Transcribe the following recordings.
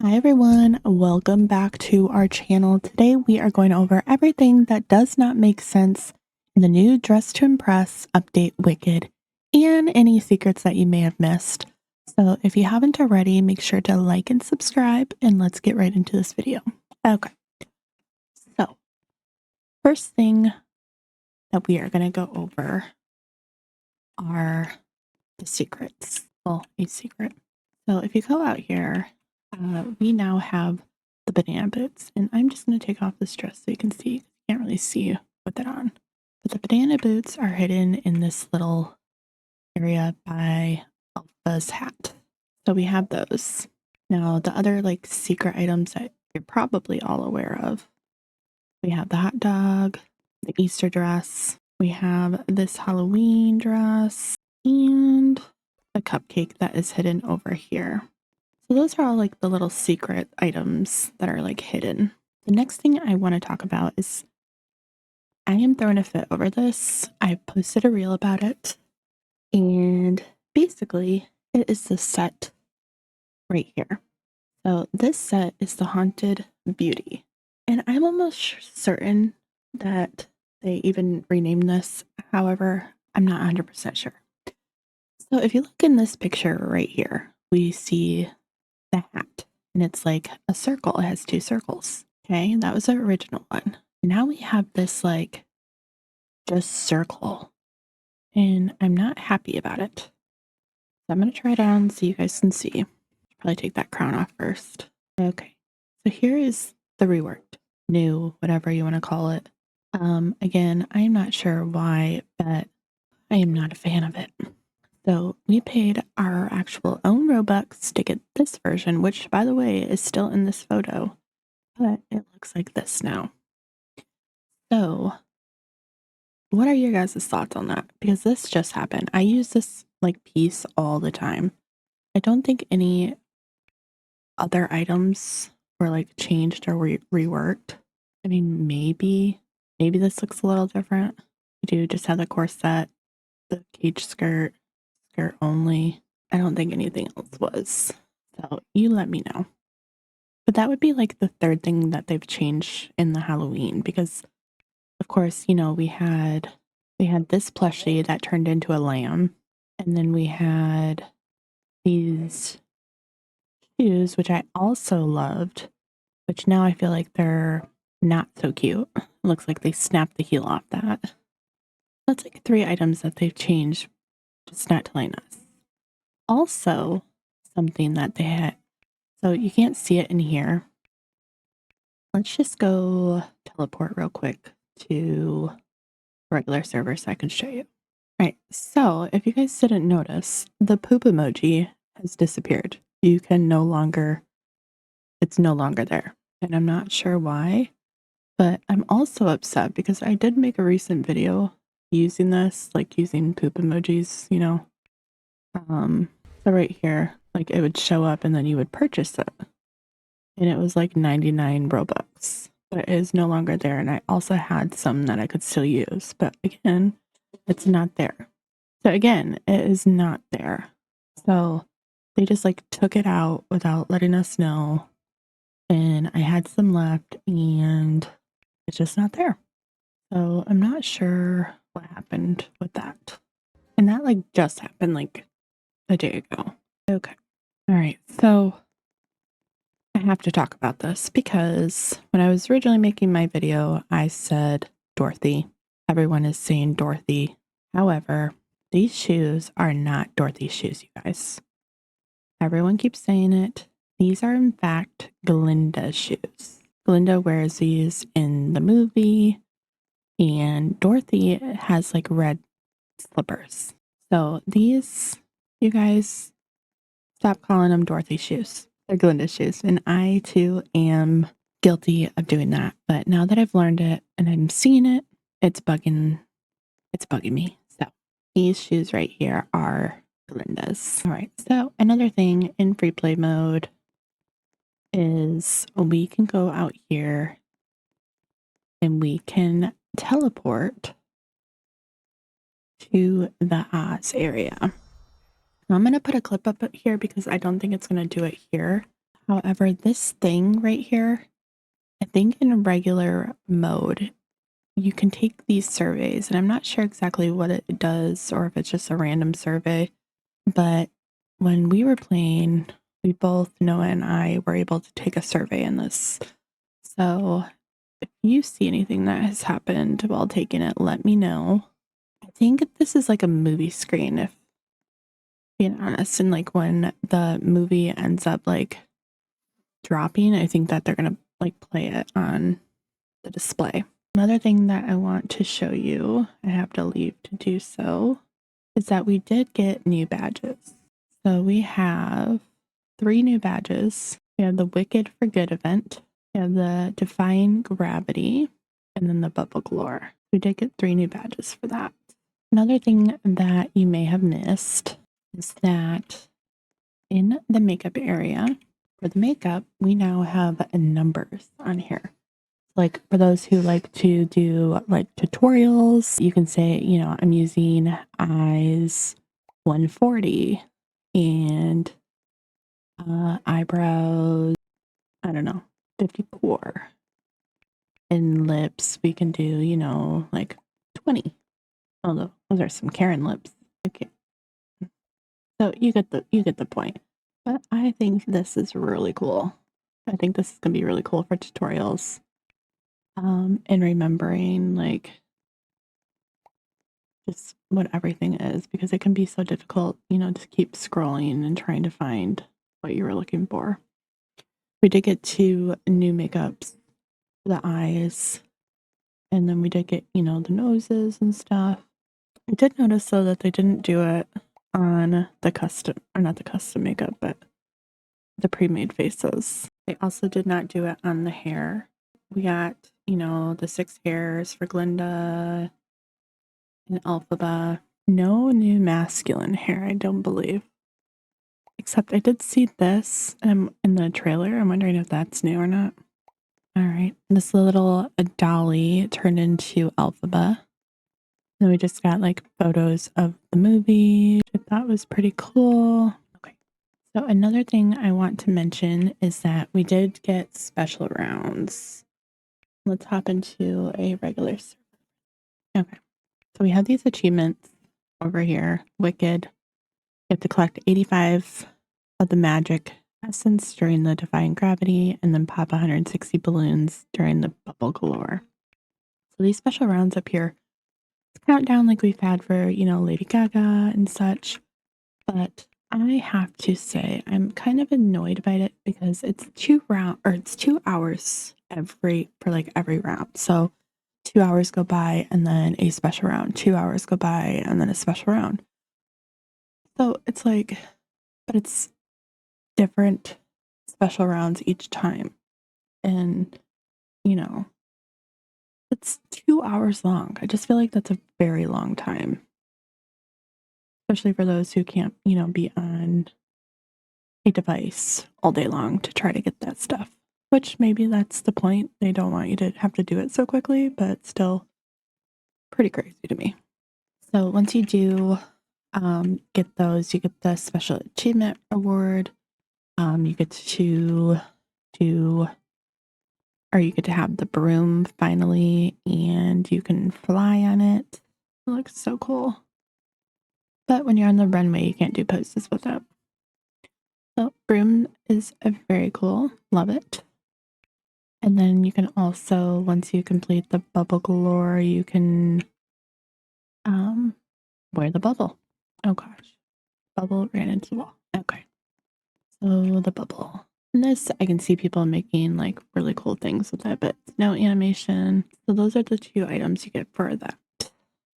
Hi everyone, welcome back to our channel. Today we are going over everything that does not make sense in the new Dress to Impress update Wicked and any secrets that you may have missed. So if you haven't already, make sure to like and subscribe and let's get right into this video. Okay, so first thing that we are going to go over are the secrets. Well, a secret. So if you go out here, we now have the banana boots, and I'm just going to take off this dress so you can see. You can't really see with it on. But the banana boots are hidden in this little area by Alpha's hat. So we have those. Now the other like secret items that you're probably all aware of. We have the hot dog, the Easter dress, we have this Halloween dress, and a cupcake that is hidden over here. So those are all like the little secret items that are like hidden. The next thing I want to talk about is I am throwing a fit over this. I posted a reel about it, and basically it is the set right here. So this set is the Haunted Beauty, and I'm almost certain that they even renamed this. However, I'm not 100% sure. So if you look in this picture right here, we see the hat, and it's like a circle. It has two circles. Okay, that was the original one. Now we have this like just circle, and I'm not happy about it. So I'm gonna try it on so you guys can see. Probably take that crown off first. Okay, so here is the reworked, new, whatever you want to call it. Again, I'm not sure why, but I am not a fan of it. So we paid our actual own Robux to get this version, which by the way is still in this photo, but it looks like this now. So what are your guys' thoughts on that? Because this just happened. I use this like piece all the time. I don't think any other items were like changed or reworked. I mean, maybe this looks a little different. We do just have the corset, the cage skirt only. I don't think anything else was. So you let me know. But that would be like the third thing that they've changed in the Halloween, because of course, you know, we had this plushie that turned into a lamb, and then we had these shoes, which I also loved, which now I feel like they're not so cute. It looks like they snapped the heel off that. That's like 3 items that they've changed just not telling us. Also, something that they had, so you can't see it in here. Let's just go teleport real quick to regular server so I can show you. All right, so if you guys didn't notice, the poop emoji has disappeared. You can no longer, it's no longer there. And I'm not sure why, but I'm also upset because I did make a recent video using this, like using poop emojis, you know. So right here, like it would show up and then you would purchase it. And it was like 99 Robux, but it is no longer there. And I also had some that I could still use, but again, it's not there. So again, it is not there. So they just like took it out without letting us know. And I had some left and it's just not there. So I'm not sure what happened with that. And that like just happened like a day ago. Okay. All right. So I have to talk about this because when I was originally making my video, I said Dorothy. Everyone is saying Dorothy. However, these shoes are not Dorothy's shoes, you guys. Everyone keeps saying it. These are, in fact, Glinda's shoes. Glinda wears these in the movie, and Dorothy has like red slippers. So these, you guys, stop calling them Dorothy's shoes. They're Glinda's shoes. And I, too, am guilty of doing that. But now that I've learned it and I'm seeing it, it's bugging me. So these shoes right here are Glinda's. All right. So another thing in free play mode is we can go out here and we can teleport to the Oz area. I'm going to put a clip up here because I don't think it's going to do it here. However, this thing right here, I think in regular mode, you can take these surveys, and I'm not sure exactly what it does or if it's just a random survey, but when we were playing, we both, Noah and I, were able to take a survey in this. So if you see anything that has happened while taking it, let me know. I think this is like a movie screen, if being honest, and like when the movie ends up like dropping, I think that they're gonna like play it on the display. Another thing that I want to show you, I have to leave to do so, is that we did get new badges. So we have 3 new badges. We have the Wicked for Good event, we have the Defying Gravity, and then the Bubble Galore. We did get 3 new badges for that. Another thing that you may have missed is that in the makeup area, for the makeup, we now have numbers on here. Like for those who like to do like tutorials, you can say, you know, I'm using eyes 140 and eyebrows, I don't know, 54. And lips, we can do, you know, like 20. Although those are some Karen lips. Okay. So you get the point. But I think this is really cool. I think this is gonna be really cool for tutorials. And remembering like just what everything is, because it can be so difficult, you know, to keep scrolling and trying to find what you were looking for. We did get 2 new makeups for the eyes, and then we did get, you know, the noses and stuff. I did notice though that they didn't do it on the custom, or not the custom makeup, but the pre-made faces. They also did not do it on the hair. We got, you know, the 6 hairs for Glinda and Alphaba. No new masculine hair, I don't believe. Except I did see this in the trailer. I'm wondering if that's new or not. All right, this little dolly turned into Alphaba. Then we just got like photos of the movie, which I thought was pretty cool. Okay, so another thing I want to mention is that we did get special rounds. Let's hop into a regular server. Okay, so we have these achievements over here. Wicked. You have to collect 85 of the magic essence during the Defying Gravity, and then pop 160 balloons during the Bubble Galore. So these special rounds up here, it's countdown like we've had for, you know, Lady Gaga and such. But I have to say, I'm kind of annoyed by it because it's 2 hours every round. So 2 hours go by and then a special round. 2 hours go by and then a special round. So it's like, but it's different special rounds each time. And, you know, it's 2 hours long. I just feel like that's a very long time. Especially for those who can't, you know, be on a device all day long to try to get that stuff. Which maybe that's the point. They don't want you to have to do it so quickly, but still pretty crazy to me. So once you do get those, you get the special achievement award. You get to do, or you get to have the broom finally, and you can fly on it. It looks so cool. But when you're on the runway, you can't do poses with it. So broom is very cool. Love it. And then you can also, once you complete the bubble galore, you can wear the bubble. Oh gosh. Bubble ran into the wall. Okay. So the bubble. And this, I can see people making like really cool things with it, but no animation. So those are the 2 items you get for that.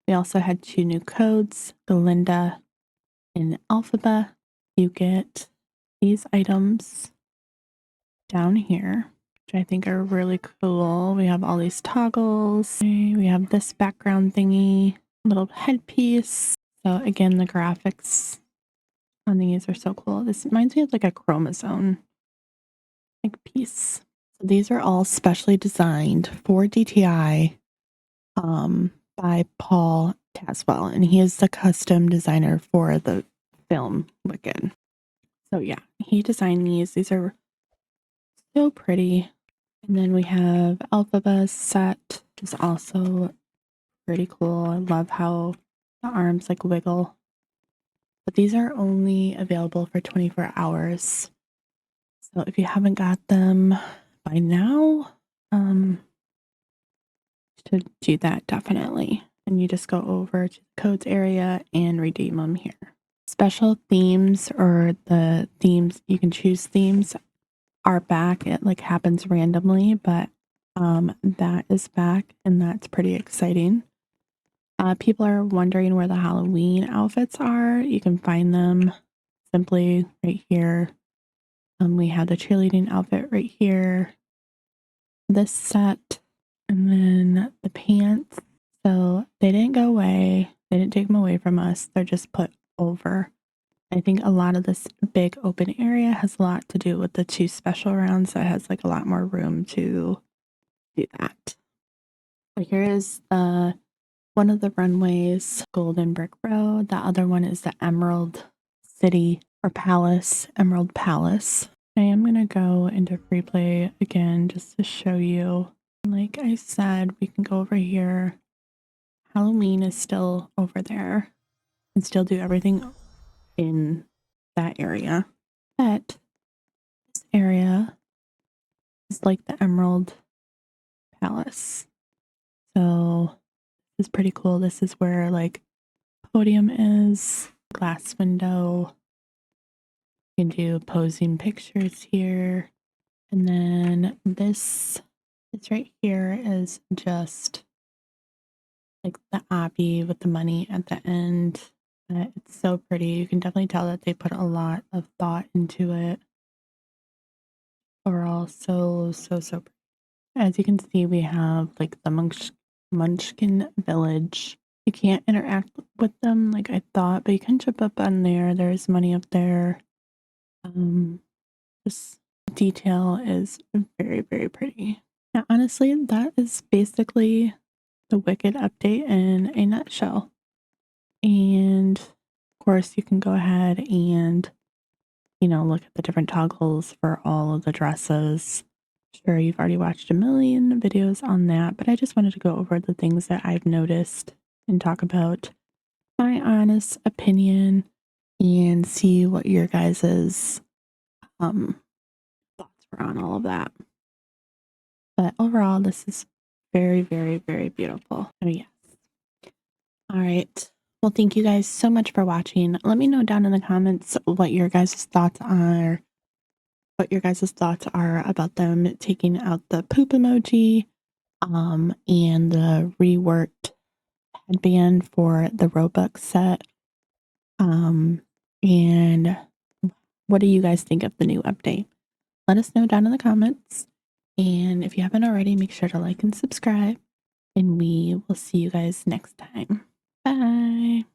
We also had 2 new codes, Glinda and Alphaba. You get these items down here, which I think are really cool. We have all these toggles. We have this background thingy, little headpiece. So again, the graphics on these are so cool. This reminds me of like a chromosome like piece. So these are all specially designed for DTI by Paul Taswell, and he is the custom designer for the film Wicked. So yeah, he designed these. These are So pretty. And then we have Alphabet set, which is also pretty cool. I love how the arms like wiggle. But these are only available for 24 hours. So if you haven't got them by now, to do that definitely. And you just go over to the codes area and redeem them here. Special themes, or the themes, you can choose themes, are back. It like happens randomly, but that is back and that's pretty exciting. People are wondering where the Halloween outfits are. You can find them simply right here. We have the cheerleading outfit right here, this set, and then the pants. So they didn't go away. They didn't take them away from us. They're just put over. I think a lot of this big open area has a lot to do with the 2 special rounds. So it has like a lot more room to do that. So here is the one of the runways, Golden Brick Road. The other one is the Emerald City or Palace, Emerald Palace. I am going to go into free play again just to show you. Like I said, we can go over here. Halloween is still over there and still do everything in that area. But this area is like the Emerald Palace. So this is pretty cool. This is where like podium is, glass window. You can do posing pictures here. And then this right here is just like the obby with the money at the end. It's so pretty. You can definitely tell that they put a lot of thought into it. Overall, so pretty. As you can see, we have like the Munchkin Village. You can't interact with them like I thought, but you can jump up on there. There's money up there. This detail is very, very pretty. Now, honestly, that is basically the Wicked update in a nutshell. And of course, you can go ahead and, look at the different toggles for all of the dresses. Sure, you've already watched a million videos on that, but I just wanted to go over the things that I've noticed and talk about my honest opinion and see what your guys's thoughts were on all of that. But overall, this is very, very, very beautiful. Oh, yes. All right. Well, thank you guys so much for watching. Let me know down in the comments what your guys' thoughts are. What your guys' thoughts are about them taking out the poop emoji, and the reworked headband for the Robux set. And what do you guys think of the new update? Let us know down in the comments. And if you haven't already, make sure to like and subscribe. And we will see you guys next time. Bye.